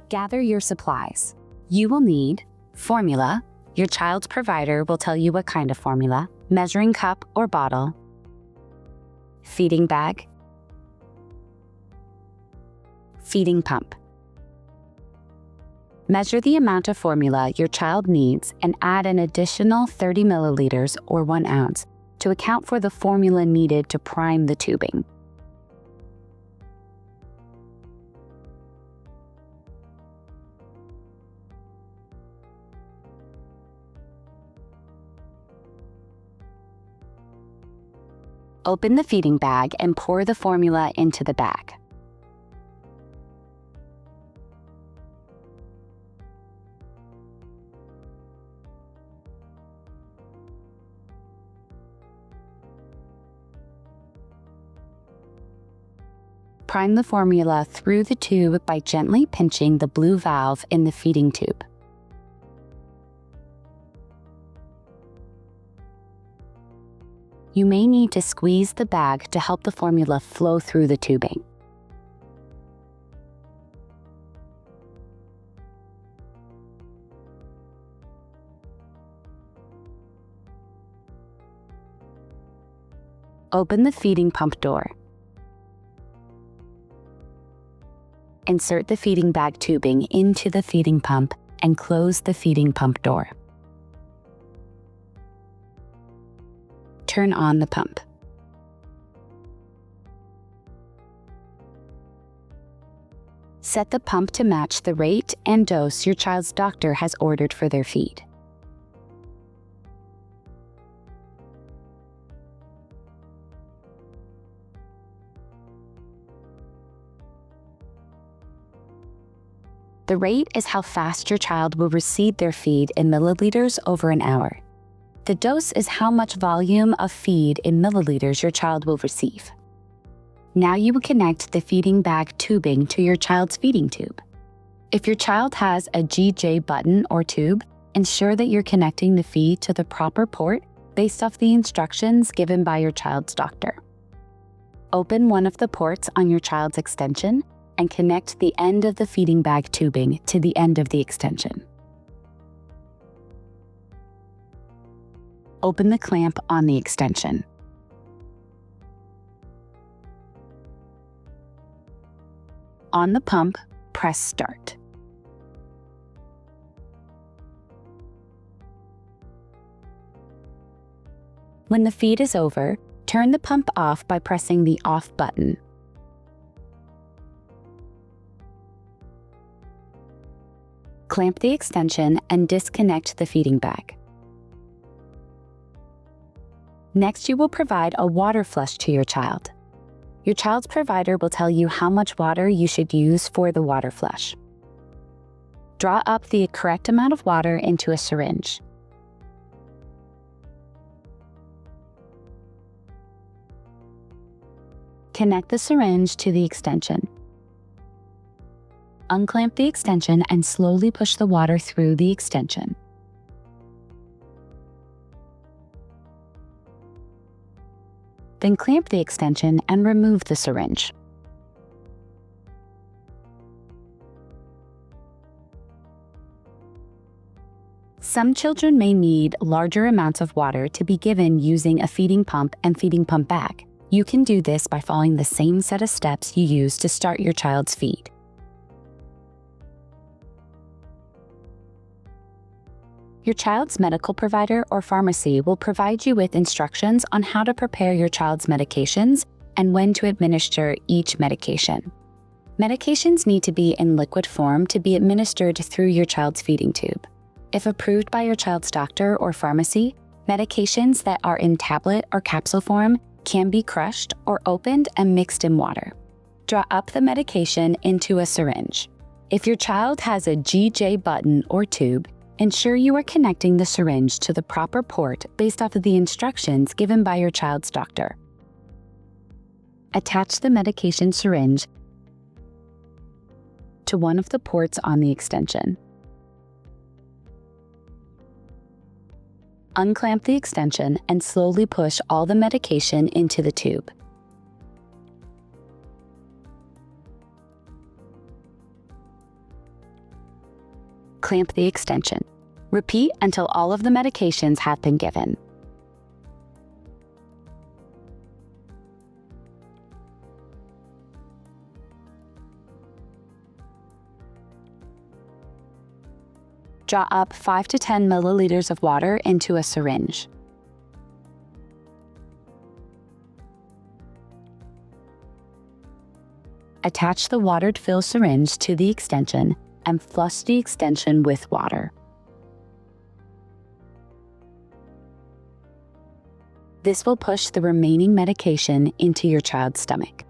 Gather your supplies. You will need formula. Your child's provider will tell you what kind of formula, measuring cup or bottle, feeding bag, feeding pump. Measure the amount of formula your child needs and add an additional 30 milliliters or 1 ounce to account for the formula needed to prime the tubing. Open the feeding bag and pour the formula into the bag. Prime the formula through the tube by gently pinching the blue valve in the feeding tube. You may need to squeeze the bag to help the formula flow through the tubing. Open the feeding pump door. Insert the feeding bag tubing into the feeding pump and close the feeding pump door. Turn on the pump. Set the pump to match the rate and dose your child's doctor has ordered for their feed. The rate is how fast your child will receive their feed in milliliters over an hour. The dose is how much volume of feed in milliliters your child will receive. Now you will connect the feeding bag tubing to your child's feeding tube. If your child has a GJ button or tube, ensure that you're connecting the feed to the proper port based off the instructions given by your child's doctor. Open one of the ports on your child's extension and connect the end of the feeding bag tubing to the end of the extension. Open the clamp on the extension. On the pump, press start. When the feed is over, turn the pump off by pressing the off button. Clamp the extension and disconnect the feeding bag. Next, you will provide a water flush to your child. Your child's provider will tell you how much water you should use for the water flush. Draw up the correct amount of water into a syringe. Connect the syringe to the extension. Unclamp the extension and slowly push the water through the extension. Then clamp the extension and remove the syringe. Some children may need larger amounts of water to be given using a feeding pump and feeding pump bag. You can do this by following the same set of steps you use to start your child's feed. Your child's medical provider or pharmacy will provide you with instructions on how to prepare your child's medications and when to administer each medication. Medications need to be in liquid form to be administered through your child's feeding tube. If approved by your child's doctor or pharmacy, medications that are in tablet or capsule form can be crushed or opened and mixed in water. Draw up the medication into a syringe. If your child has a GJ button or tube, ensure you are connecting the syringe to the proper port based off of the instructions given by your child's doctor. Attach the medication syringe to one of the ports on the extension. Unclamp the extension and slowly push all the medication into the tube. clamp the extension. Repeat until all of the medications have been given. Draw up 5 to 10 milliliters of water into a syringe. Attach the water-filled syringe to the extension and flush the extension with water. This will push the remaining medication into your child's stomach.